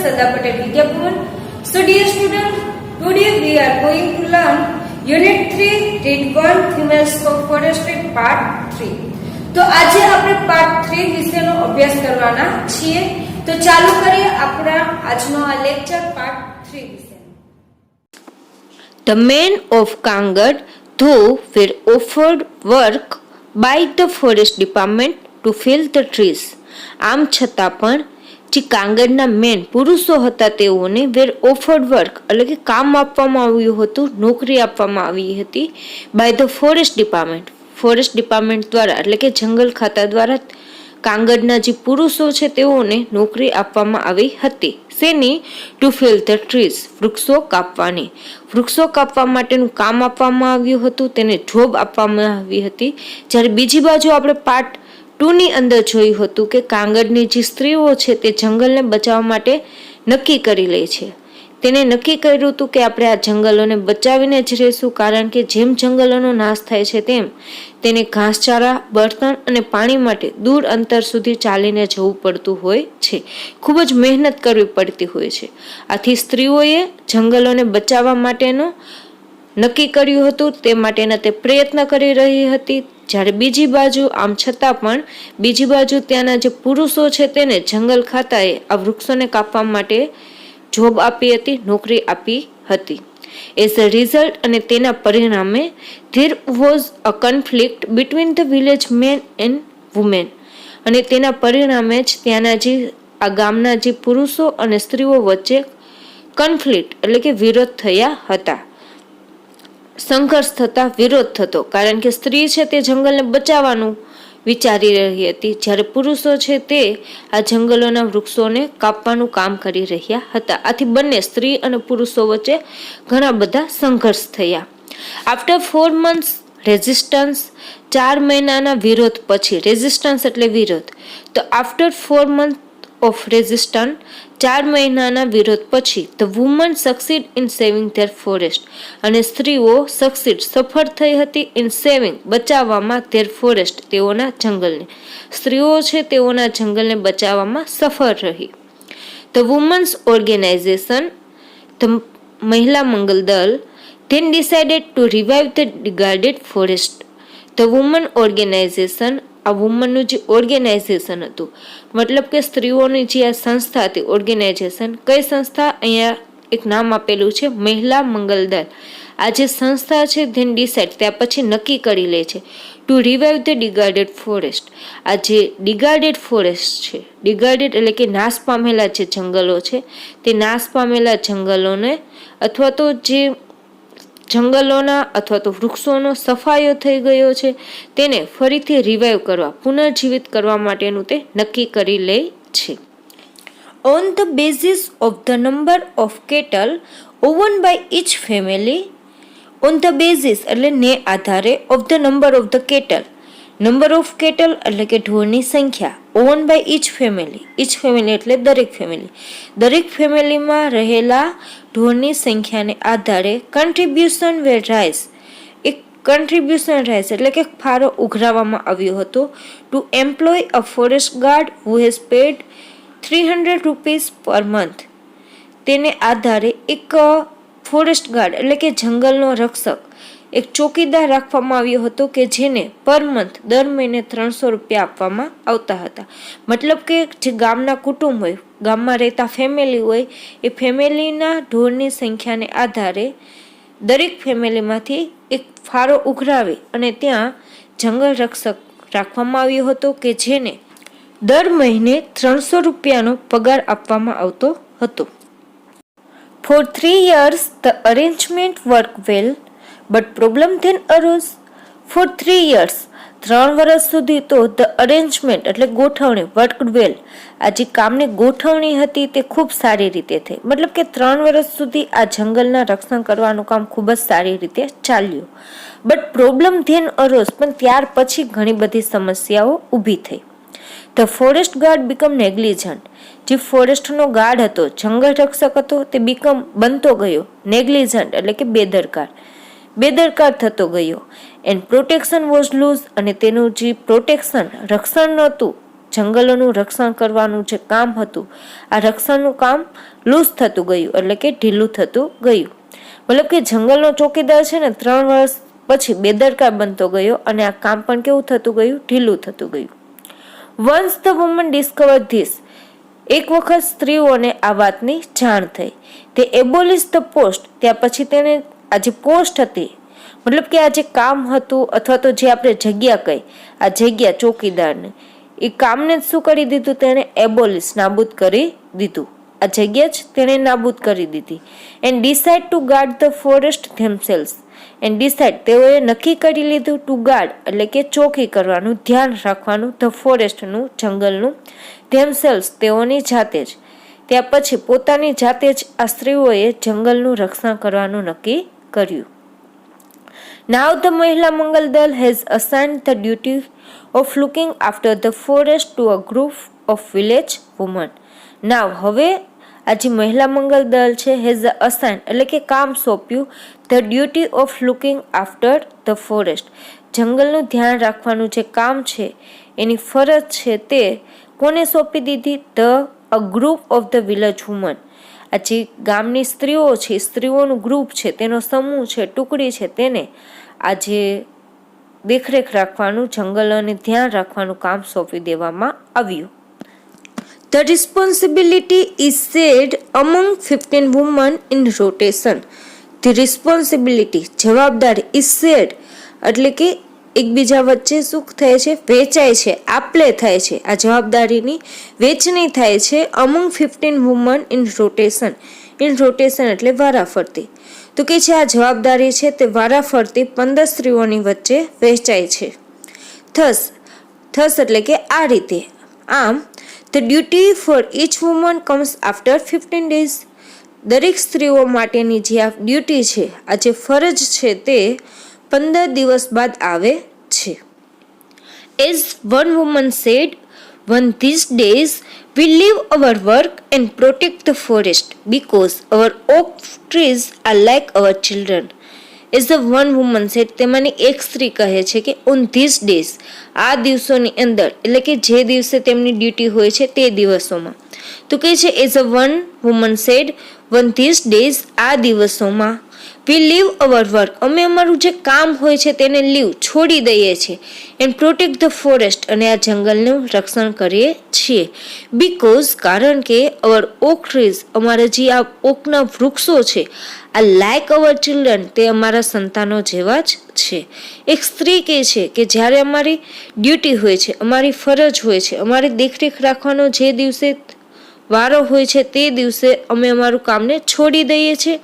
Sada Patel Vidyapuran. So dear student, today we are going to learn Unit 3, Read 1, Female Scope Forestry Part 3. તો આજે આપણે part 3 વિશેનો અભ્યાસ કરવાના છીએ. તો ચાલુ કરીએ આપણા આજનો આ લેક્ચર પાર્ટ 3 વિશે. The men of Kangad, though, were offered work by the forest department to fell the trees. આમ છતાં પણ જે કાંગડના મેન પુરુષો હતા તેઓને વેર ઓફર્ડ વર્ક એટલે કે કામ આપવામાં આવ્યું હતું, નોકરી આપવામાં આવી હતી બાય ધ ફોરેસ્ટ ડિપાર્ટમેન્ટ દ્વારા એટલે કે જંગલ ખાતા દ્વારા કાંગડના જે પુરુષો છે તેઓને નોકરી આપવામાં આવી હતી. શેની? ટુ ફેલ ધ ટ્રીઝ, વૃક્ષો કાપવા માટેનું કામ આપવામાં આવ્યું હતું, તેને જોબ આપવામાં આવી હતી. જ્યારે બીજી બાજુ આપણે પાર્ટ 2 ની અંદર જોયું હતું કે કાંગડની જે સ્ત્રીઓ છે તે જંગલને બચાવવા માટે નક્કી કરી લે છે. તેને નક્કી કર્યું હતું કે આપણે આ જંગલોને બચાવીને જ રહેશું, કારણ કે જેમ જંગલોનો નાશ થાય છે તેમ તેને ઘાસચારા, બળતણ અને પાણી માટે દૂર અંતર સુધી ચાલીને જવું પડતું હોય છે, ખૂબ જ મહેનત કરવી પડતી હોય છે. આથી સ્ત્રીઓએ જંગલોને બચાવવા માટેનું નક્કી કર્યું હતું, તે માટેના તે પ્રયત્ન કરી રહી હતી. જ્યારે બીજી બાજુ આમ છતાં પણ બીજી બાજુ ત્યાંના જે પુરુષો છે તેને જંગલ ખાતાએ આ વૃક્ષોને કાપવા માટે જોબ આપી હતી, નોકરી આપી હતી. એઝ અ રિઝલ્ટ અને તેના પરિણામે there was a conflict between the village men and women. અને તેના પરિણામે જ ત્યાંના જે આ ગામના જે પુરુષો અને સ્ત્રીઓ વચ્ચે કન્ફ્લિક્ટ એટલે કે વિરોધ થયા હતા, સંઘર્ષ થતા, વિરોધ થતો. કારણ કે સ્ત્રી છે તે જંગલને બચાવવાનું વિચારી રહી હતી, જ્યારે પુરુષો છે તે આ જંગલોના વૃક્ષોને કાપવાનું કામ કરી રહ્યા હતા. આથી બંને સ્ત્રી અને પુરુષો વચ્ચે ઘણા બધા સંઘર્ષ થયા. આફ્ટર 4 months રેઝિસ્ટન્સ, 4 મહિનાના વિરોધ પછી, રેઝિસ્ટન્સ એટલે વિરોધ, તો આફ્ટર 4 months ઓફ રેઝિસ્ટન્સ, 4 મહિનાના વિરોધ પછી the woman succeed in saving there forest, અને સ્ત્રીઓ સફળ થઈ હતી ઇન સેવિંગ, બચાવવામાં ધેર ફોરેસ્ટ, તેઓના જંગલને. સ્ત્રીઓ છે તેઓના જંગલને બચાવવામાં સફળ રહી. The women's organisation, the Mahila Mangal Dal, then decided to revive the degraded forest. The woman organisation, આ વુમનનું જે ઓર્ગેનાઇઝેશન હતું, મતલબ કે સ્ત્રીઓની જે આ સંસ્થા હતી, ઓર્ગેનાઇઝેશન, કઈ સંસ્થા? અહીંયા એક નામ આપેલું છે, મહિલા મંગલ દળ. આ જે સંસ્થા છે ધેન ડિસાઇડ, ત્યાં પછી નક્કી કરી લે છે two revive the degraded forest. આ જે ડિગાર્ડેડ ફોરેસ્ટ છે, ડિગાર્ડેડ એટલે કે નાશ પામેલા જે જંગલો છે, તે નાશ પામેલા જંગલોને અથવા તો જે જંગલોના અથવા તો વૃક્ષોનો સફાયો થઈ ગયો છે તેને ફરીથી રિવાઇવ કરવા, પુનર્જીવિત કરવા માટેનું તે નક્કી કરી લે છે. On the basis of the number of cattle owned by each family, on the basis એટલે ને આધારે, of the number of the cattle, number of cattle એટલે કે ઢોરની સંખ્યા, ઓવન બાય ઇચ ફેમિલી એટલે દરેક ફેમિલીમાં રહેલા ઢોરની સંખ્યાને આધારે કન્ટ્રીબ્યુશન વેર રાઇઝ, એક કન્ટ્રીબ્યુશન રાઇઝ એટલે કે ફાળો ઉઘરાવવામાં આવ્યો હતો to employ a forest guard who has paid 300 rupees per month. તેને આધારે એક ફોરેસ્ટ ગાર્ડ એટલે કે જંગલનો રક્ષક, એક ચોકીદાર રાખવામાં આવ્યો હતો કે જેને પર મંથ દર મહિને 300 રૂપિયા આપવામાં આવતા હતા. મતલબ કે જે ગામના કુટુંબ હોય, ગામમાં રહેતા ફેમિલી હોય, એ ફેમિલીના ઢોરની સંખ્યાને આધારે દરેક ફેમિલીમાંથી એક ફાળો ઉઘરાવી અને ત્યાં જંગલ રક્ષક રાખવામાં આવ્યો હતો કે જેને દર મહિને 300 રૂપિયાનો પગાર આપવામાં આવતો હતો. For 3 years the arrangement worked well, but problem then arose. For 3 years, 3 વર્ષ સુધી તો ધ અરેન્જમેન્ટ એટલે ગોઠવણી, વર્કડ વેલ, આ જે કામની ગોઠવણી હતી તે ખૂબ સારી રીતે થઈ. મતલબ કે 3 વર્ષ સુધી આ જંગલના રક્ષણ કરવાનું કામ ખૂબ જ સારી રીતે ચાલ્યું. બટ પ્રોબ્લેમ ધેન અરોઝ, પણ ત્યાર પછી ઘણી બધી સમસ્યાઓ ઊભી થઈ. ધ ફોરેસ્ટ ગાર્ડ બીકમ નેગ્લિજન્ટ, જે ફોરેસ્ટનો ગાર્ડ હતો, જંગલ રક્ષક હતો, તે બનતો ગયો નેગ્લિજન્ટ એટલે કે બેદરકાર થતો ગયો. એન્ડ પ્રોટેક્શન વોઝ લૂઝ, અને તેનું જે પ્રોટેક્શન, રક્ષણ નહોતું જંગલોનું રક્ષણ કરવાનું જે કામ હતું, આ રક્ષણનું કામ લૂઝ થતું ગયું, એટલે કે ઢીલું થતું ગયું. મતલબ કે જંગલનો ચોકીદાર છે ને 3 વર્ષ પછી બેદરકાર બનતો ગયો અને આ કામ પણ કેવું થતું ગયું, ઢીલું થતું ગયું. Once the woman discover this, એક વખત સ્ત્રીઓને આ વાતની જાણ થઈ. તે એબોલિશ ધ પોસ્ટ, ત્યાં પછી તેને આ જે પોસ્ટ હતી, મતલબ કે આ જે કામ હતું અથવા તો જે આપણે જગ્યા કહી, આ જગ્યા ચોકીદારને, એ કામને જ શું કરી દીધું, તેને એબોલિશ, નાબૂદ કરી દીધું. આ જગ્યા જ તેને નાબૂદ કરી દીધી. And decide to guard the forest themselves, and decide, તેઓએ નક્કી કરી લીધું, ટુ ગાર્ડ એટલે કે ચોકી કરવાનું, ધ્યાન રાખવાનું, ધ ફોરેસ્ટનું, જંગલનું, ધેમસેલ્સ તેઓની જાતે જ. ત્યાં પછી પોતાની જાતે જ આ સ્ત્રીઓએ જંગલનું રક્ષણ કરવાનું નક્કી કર્યું. Now the મહિલા મંગલ દળ has assigned the duty of looking after the forest to a group of village women. Now હવે આ જે મહિલા મંગલ દળ છે has assigned એટલે કે કામ સોંપ્યું, the duty of looking after the forest, જંગલનું ધ્યાન રાખવાનું જે કામ છે એની ફરજ છે તે કોને સોંપી દીધી, a group of the village women. આ જે ગામની સ્ત્રીઓ છે, સ્ત્રીઓનું ગ્રુપ છે, તેનો સમૂહ છે, ટુકડી છે, તેને આ જે દેખરેખ રાખવાનું, જંગલોને ધ્યાન રાખવાનું કામ સોંપી દેવામાં આવ્યું. The responsibility is shared among 15 women in rotation. The responsibility, જવાબદારી, is shared એટલે કે એકબીજા વચ્ચે શું થાય છે, વહેંચાય છે, આપલે થાય છે. આ જવાબદારીની વહેંચણી થાય છે among 15 women in rotation. in rotation એટલે વારાફરતી. તો કે છે આ જવાબદારી છે તે વારાફરતી 15 સ્ત્રીઓની વચ્ચે વહેંચાય છે. થસ એટલે કે આ રીતે. આમ the duty for each woman comes after 15 days. દરેક સ્ત્રીઓ માટેની જે આ ડ્યુટી છે, આ જે ફરજ છે તે 15 દિવસ બાદ આવે છે. As one woman said, "One these days we leave our work and protect the forest because our oak trees are like our children." As the one woman said, તેમાંની એક સ્ત્રી કહે છે કે on these days, આ દિવસોની અંદર, એટલે કે જે દિવસે તેમની ડ્યુટી હોય છે તે દિવસોમાં. તો કહે છે as a one woman said, one these days, આ દિવસોમાં, we leave our work, અમે અમારું જે કામ હોય છે તેને લીવ, છોડી દઈએ છીએ, and protect the forest, અને આ જંગલનું રક્ષણ કરીએ છીએ. Because, કારણ કે our oak trees, અમારા જે આ ઓકના વૃક્ષો છે, આ like our children, તે અમારા સંતાનો જેવા જ છે. એક સ્ત્રી કહે છે કે જ્યારે અમારી ડ્યુટી હોય છે, અમારી ફરજ હોય છે, અમારી દેખરેખ રાખવાનો જે દિવસે વારો હોય છે તે દિવસે અમે અમારું કામને છોડી દઈએ છીએ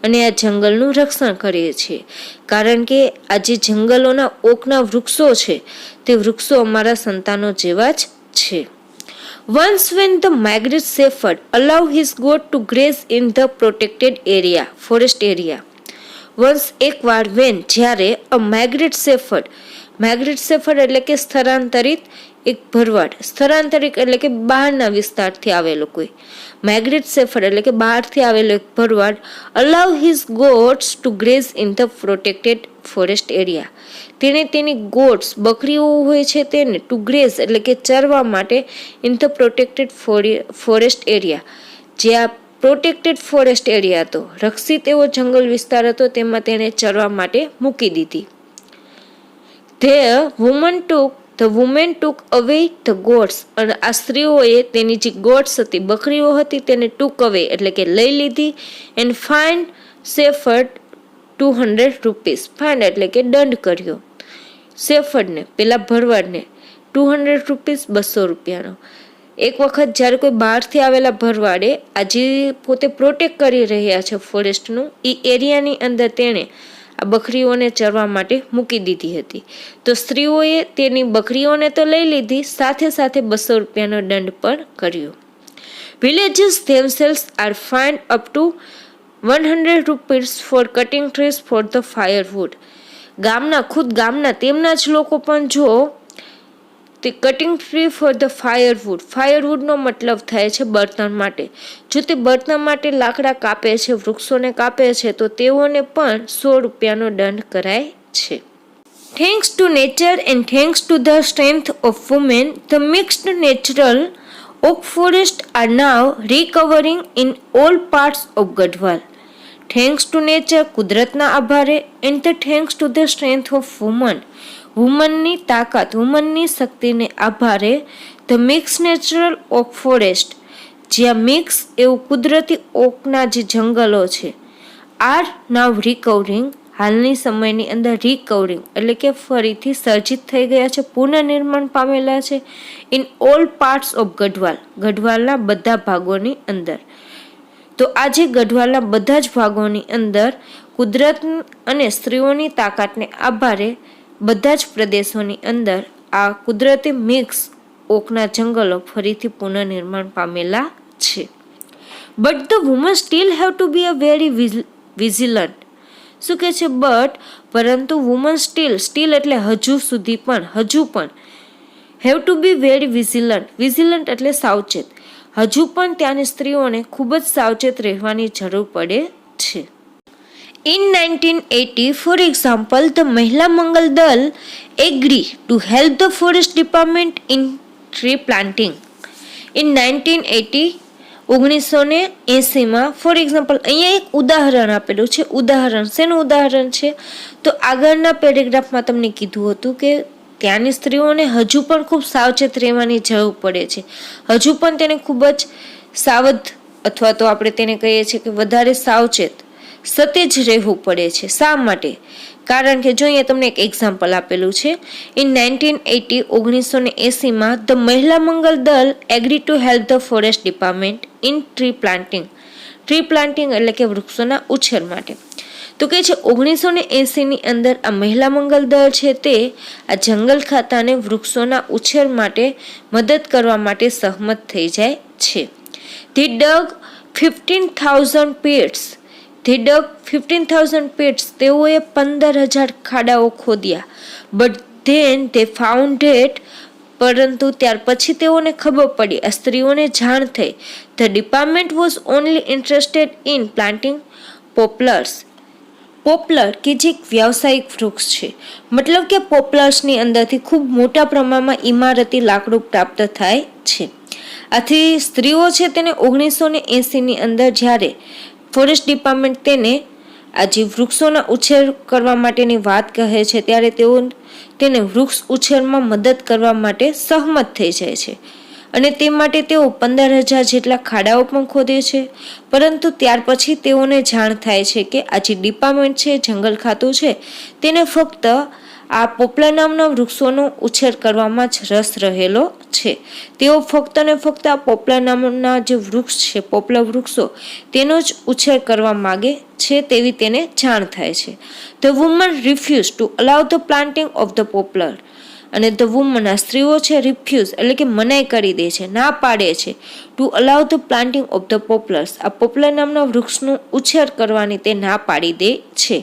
અને આ જંગલનું રક્ષણ કરીએ છીએ. કારણ કે આ જે જંગલોના ઓકના વૃક્ષો છે તે વૃક્ષો અમારા સંતાનો જેવા જ છે. Once when the migrant shepherd allowed his goat to graze in the protected area, forest area. Once એકવાર when, જ્યારે a migrant shepherd એટલે કે સ્થળાંતરિત એક ભરવાડ, સ્થળાંતરિત એટલે કે બહારના વિસ્તારથી આવેલો કોઈ, માઇગ્રેટ શેફર્ડ એટલે કે બહારથી આવેલો એક ભરવાડ, allow his goats to graze in the protected forest area, તેને તેની ગોટ્સ, બકરીઓ હોય છે તેને, ટુ ગ્રેઝ એટલે કે ચરવા માટે, in the protected forest area, જે આ પ્રોટેક્ટેડ ફોરેસ્ટ એરિયા હતો, રક્ષિત એવો જંગલ વિસ્તાર હતો, તેમાં તેને ચરવા માટે મૂકી દીધી. The woman took away the goats, અને આ સ્ત્રીઓએ તેની જે ગોટ્સ હતી, બકરીઓ હતી, તેને took away એટલે કે લઈ લીધી, and fined shepherd 200 rupees. Fine એટલે કે દંડ કર્યો શેફર્ડને, પેલા ભરવાડને 200 rupees, 200 રૂપિયાનો. એક વખત જ્યારે કોઈ બહારથી આવેલા ભરવાડે આજે પોતે પ્રોટેક્ટ કરી રહ્યા છે ફોરેસ્ટનું, એ એરિયાની અંદર તેણે આ બકરીઓને ચરવા માટે મૂકી દીધી હતી, તો સ્ત્રીઓએ તેની બકરીઓને તો લઈ લીધી, સાથે સાથે 200 રૂપિયાનો દંડ પણ કર્યો. Villages themselves are fined up to 100 rupees for cutting trees for the firewood. ગામના તેમના જ લોકો પણ જો તે cutting tree for the firewood, ફાયરવુડનો મતલબ થાય છે બળતણ માટે, જો તે બળતણ માટે લાકડા કાપે છે, વૃક્ષોને કાપે છે, તો તેઓને પણ 100 રૂપિયાનો દંડ કરાય છે. Thanks to nature and thanks to the strength of women, the mixed natural oak forests are now recovering in all parts of Gadwal. Thanks to nature, કુદરતના આભારે, and the thanks to the strength of women, વુમનની તાકાત, વુમનની શક્તિને આભારે, the mixed natural oak forest, જ્યાં mix એવું કુદરતી ઓકના જે જંગલો છે, are now રિકવરિંગ, હાલની સમયની અંદર રિકવરિંગ એટલે કે ફરીથી સર્જિત થઈ ગયા છે, પુનઃનિર્માણ પામેલા છે, in all parts of Garhwal, ગઢવાલના બધા ભાગોની અંદર. તો આજે ગઢવાલના બધા જ ભાગોની અંદર કુદરત અને સ્ત્રીઓની તાકાતને આભારે બધા જ પ્રદેશોની અંદર આ કુદરતી મિક્સ ઓકના જંગલો ફરીથી પુનઃનિર્માણ પામેલા છે. But the woman still have to be a very vigilant. શું કહે છે? બટ પરંતુ વુમન સ્ટીલ એટલે હજુ પણ have to be very vigilant એટલે સાવચેત. હજુ પણ ત્યાંની સ્ત્રીઓને ખૂબ જ સાવચેત રહેવાની જરૂર પડે છે. In 1980, for example, the Mahila Mangal Dal agreed to help the forest department in tree planting. In 1980, 1980માં ફોર એક્ઝામ્પલ અહીંયા એક ઉદાહરણ આપેલું છે. શેનું ઉદાહરણ છે? તો આગળના પેરેગ્રાફમાં તમને કીધું હતું કે ત્યાંની સ્ત્રીઓને હજુ પણ ખૂબ સાવચેત રહેવાની જરૂર પડે છે. હજુ પણ તેને ખૂબ જ સાવધ અથવા તો આપણે તેને કહીએ છીએ કે વધારે સાવચેત સતેજ રહેવું પડે છે. શા માટે? કારણ કે જો અહીંયા તમને એક એક્ઝામ્પલ આપેલું છે. ઇન 1980 ધ મહિલા મંગલ દળ agri to help the forest department in tree planting એટલે કે વૃક્ષોના ઉછેર માટે. તો કહે છે 1980ની અંદર આ મહિલા મંગલ દળ છે તે આ જંગલ ખાતાને વૃક્ષોના ઉછેર માટે મદદ કરવા માટે સહમત થઈ જાય છે. They dug 15,000 pits. તેઓએ 15,000 ખાડાઓ ખોદ્યા. But then they found it. પરંતુ ત્યાર પછી તેઓને ખબર પડી, આ સ્ત્રીઓને જાણ થઈ, the department was only interested in planting poplars. Poplar કે જે એક વ્યાવસાયિક વૃક્ષ છે, મતલબ કે પોપ્લર્સની અંદરથી ખૂબ મોટા પ્રમાણમાં ઇમારતી લાકડું પ્રાપ્ત થાય છે. આથી સ્ત્રીઓ છે તેને 1980ની અંદર જ્યારે ફોરેસ્ટ ડિપાર્ટમેન્ટ તેને આ જે વૃક્ષોના ઉછેર કરવા માટેની વાત કહે છે ત્યારે તેઓ તેને વૃક્ષ ઉછેરમાં મદદ કરવા માટે સહમત થઈ જાય છે અને તે માટે તેઓ 15,000 જેટલા ખાડાઓ પણ ખોદે છે. પરંતુ ત્યાર પછી તેઓને જાણ થાય છે કે આ જે ડિપાર્ટમેન્ટ છે, જંગલ ખાતું છે, તેને ફક્ત આ પોપલર નામના વૃક્ષોનો ઉછેર કરવામાં જ રસ રહેલો છે. તેઓ ફક્ત ને ફક્ત આ પોપલર નામના જે વૃક્ષ છે, પોપલર વૃક્ષો, તેનો જ ઉછેર કરવા માગે છે તેવી તેને જાણ થાય છે. The woman refuse to allow the planting of the poplar. અને ધ વુમન આ સ્ત્રીઓ છે રિફ્યુઝ એટલે કે મનાઈ કરી દે છે, ના પાડે છે, to allow the planting of the poplars, આ પોપલર નામના વૃક્ષનો ઉછેર કરવાની તે ના પાડી દે છે.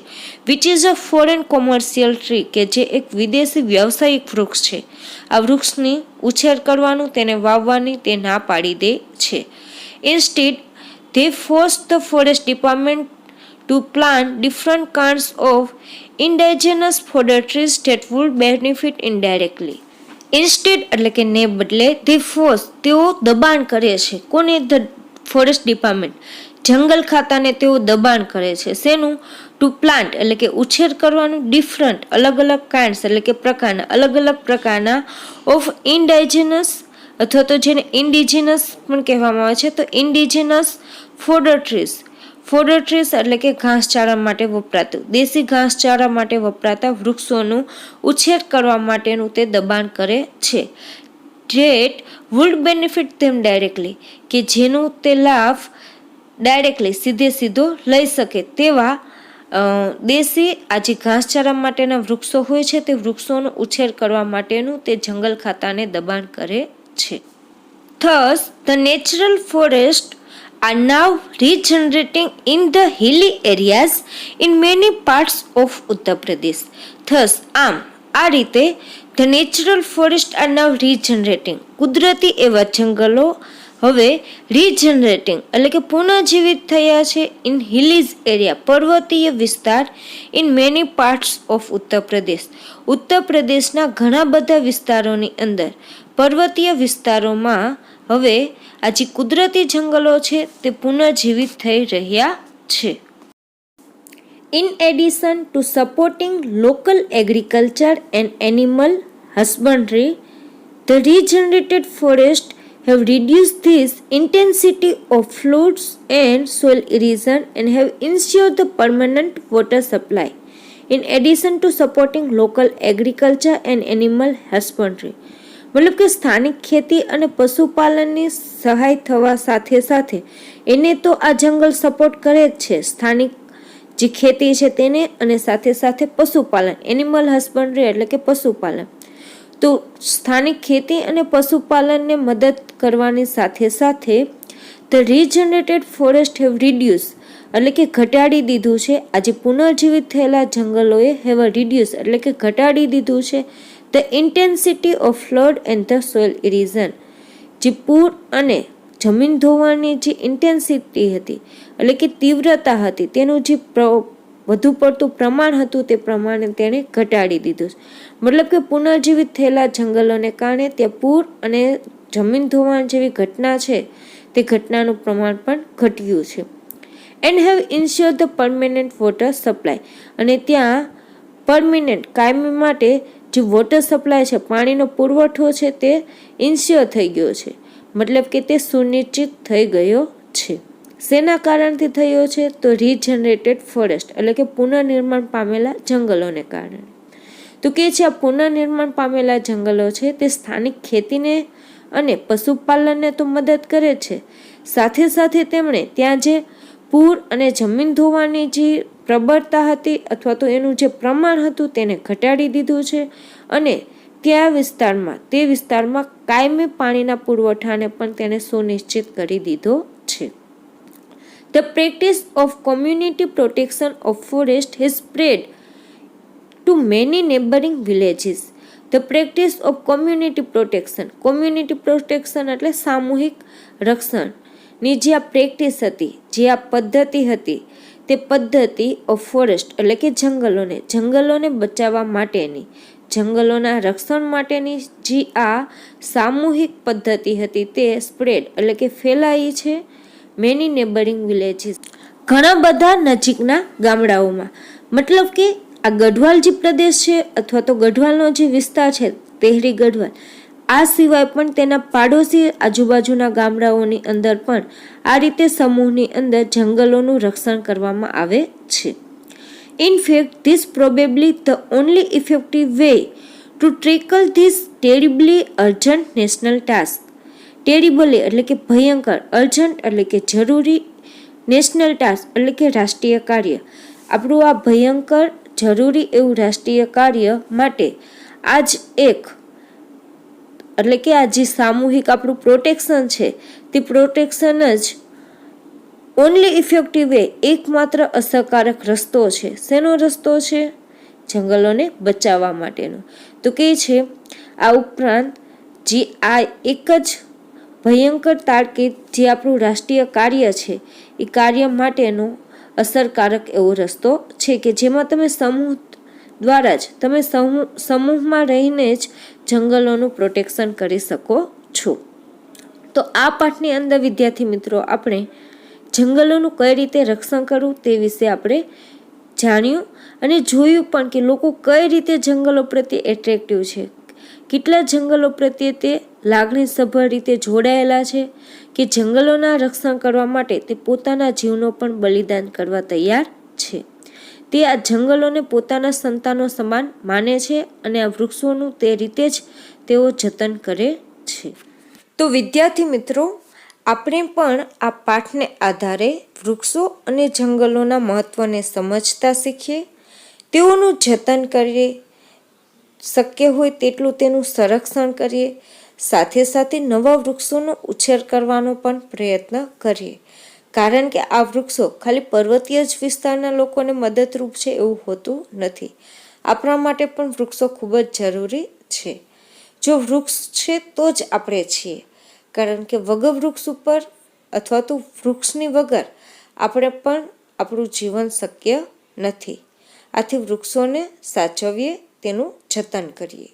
Which is a foreign commercial tree કે જે એક વિદેશી વ્યવસાયિક વૃક્ષ છે. આ વૃક્ષની ઉછેર કરવાનું, તેને વાવવાની તે ના પાડી દે છે. Instead they forced the forest department to plant different kinds of indigenous fodder trees that would benefit indirectly. Instead એટલે કે ને બદલે they force તેઓ દબાણ કરે છે. કોને? ધ ફોરેસ્ટ ડિપાર્ટમેન્ટ, જંગલ ખાતાને તેઓ દબાણ કરે છે. શેનું? ટુ પ્લાન્ટ એટલે કે ઉછેર કરવાનું, ડિફરન્ટ અલગ અલગ પ્રકારના ઓફ ઇન્ડાઇજિનસ અથવા તો જેને ઇન્ડિજિનસ પણ કહેવામાં આવે છે. તો ઇન્ડિજિનસ ફોડર ટ્રીઝ એટલે કે ઘાસચારા માટે વપરાતું, દેશી ઘાસચારા માટે વપરાતા વૃક્ષોનું ઉછેર કરવા માટેનું તે દબાણ કરે છે. ડેટ વુડ બેનિફિટ ધેમ ડાયરેક્ટલી કે જેનું તે લાભ ડાયરેક્ટલી સીધો લઈ શકે તેવા દેશી આ જે ઘાસચારા માટેના વૃક્ષો હોય છે તે વૃક્ષોનો ઉછેર કરવા માટેનું તે જંગલ ખાતાને દબાણ કરે છે. Thus, the natural forest are now regenerating in the hilly areas in many parts of Uttar Pradesh. Thus, આ રીતે the natural forest are now regenerating, કુદરતી એવા જંગલો હવે રીજનરેટિંગ એટલે કે પુનઃજીવિત થયા છે ઇન હિલીઝ એરિયા, પર્વતીય વિસ્તાર, in many parts of Uttar Pradesh. ઉત્તર પ્રદેશના ઘણા બધા વિસ્તારોની અંદર પર્વતીય વિસ્તારોમાં હવે આ જે કુદરતી જંગલો છે તે પુનઃજીવિત થઈ રહ્યા છે. In addition to supporting local agriculture and animal husbandry, the regenerated forests have reduced this intensity of floods and soil erosion and have ensured the permanent water supply. In addition to supporting local agriculture and animal husbandry, મતલબ કે સ્થાનિક ખેતી અને પશુપાલનની સહાય થવા સાથે સાથે એને તો આ જંગલ સપોર્ટ કરે જ છે, સ્થાનિક જે ખેતી છે તેને, અને સાથે સાથે પશુપાલન, એનિમલ હસબન્ડરી એટલે કે પશુપાલન. તો સ્થાનિક ખેતી અને પશુપાલનને મદદ કરવાની સાથે સાથે ધ રીજનરેટેડ ફોરેસ્ટ હેવ રિડ્યુસ એટલે કે ઘટાડી દીધું છે, આજે પુનર્જીવિત થયેલા જંગલોએ હેવ રિડ્યુસ એટલે કે ઘટાડી દીધું છે the intensity of flood and the soil erosion, જે પૂર અને જમીન ધોવાણની જે ઇન્ટેન્સિટી હતી એટલે કે તીવ્રતા હતી તેનું જે વધુ પડતું પ્રમાણ હતું તે પ્રમાણે તેણે ઘટાડી દીધું છે. મતલબ કે પુનર્જીવિત થયેલા જંગલોને કારણે ત્યાં પૂર અને જમીન ધોવાણ જેવી ઘટના છે તે ઘટનાનું પ્રમાણ પણ ઘટ્યું છે. And have ensure the permanent water supply, અને ત્યાં પરમિનન્ટ કાયમી માટે જે વોટર સપ્લાય છે, પાણીનો પુરવઠો છે તે ઇન્શ્યોર થઈ ગયો છે, મતલબ કે તે સુનિશ્ચિત થઈ ગયો છે. શેના કારણથી થયો છે? તો રીજનરેટેડ ફોરેસ્ટ એટલે કે પુનઃનિર્માણ પામેલા જંગલોને કારણે. તો કે છે આ પુનઃનિર્માણ પામેલા જંગલો છે તે સ્થાનિક ખેતીને અને પશુપાલનને તો મદદ કરે છે, સાથે સાથે તેમણે ત્યાં જે પૂર અને જમીન ધોવાની જે પ્રબળતા હતી અથવા તો એનું જે પ્રમાણ હતું તેને ઘટાડી દીધું છે, અને તે વિસ્તારમાં કાયમી પાણીના પુરવઠાને પણ તેને સુનિશ્ચિત કરી દીધો છે. The practice of community protection of forest has spread to many neighboring villages. The practice of community protection એટલે સામૂહિક રક્ષણની જે આ પ્રેક્ટિસ હતી, જે આ પદ્ધતિ હતી, તે પદ્ધતિ ઓફ ફોરેસ્ટ એટલે કે જંગલોને બચાવવા માટેની, જંગલોના રક્ષણ માટેની જે આ સામૂહિક પદ્ધતિ હતી તે સ્પ્રેડ એટલે કે ફેલાઈ છે મેની નેબરિંગ વિલેજીસ, ઘણા બધા નજીકના ગામડાઓમાં. મતલબ કે આ ગઢવાલ જે પ્રદેશ છે અથવા તો ગઢવાલનો જે વિસ્તાર છે તેહરી ગઢવાલ, આ સિવાય પણ તેના પાડોશી આજુબાજુના ગામડાઓની અંદર પણ આ રીતે સમૂહની અંદર જંગલોનું રક્ષણ કરવામાં આવે છે. In fact, this probably the only effective way to tackle this terribly urgent national task. ટેરિબલી એટલે કે ભયંકર, અર્જન્ટ એટલે કે જરૂરી, નેશનલ ટાસ્ક એટલે કે રાષ્ટ્રીય કાર્ય. આપણું આ ભયંકર જરૂરી એવું રાષ્ટ્રીય કાર્ય માટે આજ એક એટલે કે આ જે સામૂહિક આપણું પ્રોટેક્શન છે તે પ્રોટેક્શન જ ઓનલી ઇફેક્ટિવ વે, એકમાત્ર અસરકારક રસ્તો છે. શેનો રસ્તો છે? જંગલોને બચાવવા માટેનો. તો કે છે આ ઉપરાંત જે આ એક જ ભયંકર તાર્કિક જે આપણું રાષ્ટ્રીય કાર્ય છે એ કાર્ય માટેનો અસરકારક એવો રસ્તો છે કે જેમાં તમે સમૂહ દ્વારા જ તમે સમૂહમાં રહીને જ જંગલોનું પ્રોટેક્શન કરી શકો છો. તો આ પાઠની અંદર વિદ્યાર્થી મિત્રો આપણે જંગલોનું કઈ રીતે રક્ષણ કરવું તે વિશે આપણે જાણ્યું અને જોયું પણ કે લોકો કઈ રીતે જંગલો પ્રત્યે એટ્રેક્ટિવ છે, કેટલા જંગલો પ્રત્યે તે લાગણીસભર રીતે જોડાયેલા છે કે જંગલોના રક્ષણ કરવા માટે તે પોતાના જીવનો પણ બલિદાન કરવા તૈયાર છે. તે આ જંગલોને પોતાના સંતાનો સમાન માને છે અને આ વૃક્ષોનું તે રીતે જ તેઓ જતન કરે છે. તો વિદ્યાર્થી મિત્રો, આપણે પણ આ પાઠને આધારે વૃક્ષો અને જંગલોના મહત્વને સમજતા શીખીએ, તેઓનું જતન કરીએ, શક્ય હોય તેટલું તેનું સંરક્ષણ કરીએ, સાથે સાથે નવા વૃક્ષોનો ઉછેર કરવાનો પણ પ્રયત્ન કરીએ. કારણ કે આ વૃક્ષો ખાલી પર્વતીય જ વિસ્તારના લોકોને મદદરૂપ છે એવું હોતું નથી. આપણા માટે પણ વૃક્ષો ખૂબ જ જરૂરી છે. જો વૃક્ષ છે તો જ આપણે છીએ. કારણ કે વગર વૃક્ષ ઉપર અથવા તો વૃક્ષની વગર આપણે પણ આપણું જીવન શક્ય નથી. આથી વૃક્ષોને સાચવીએ, તેનું જતન કરીએ.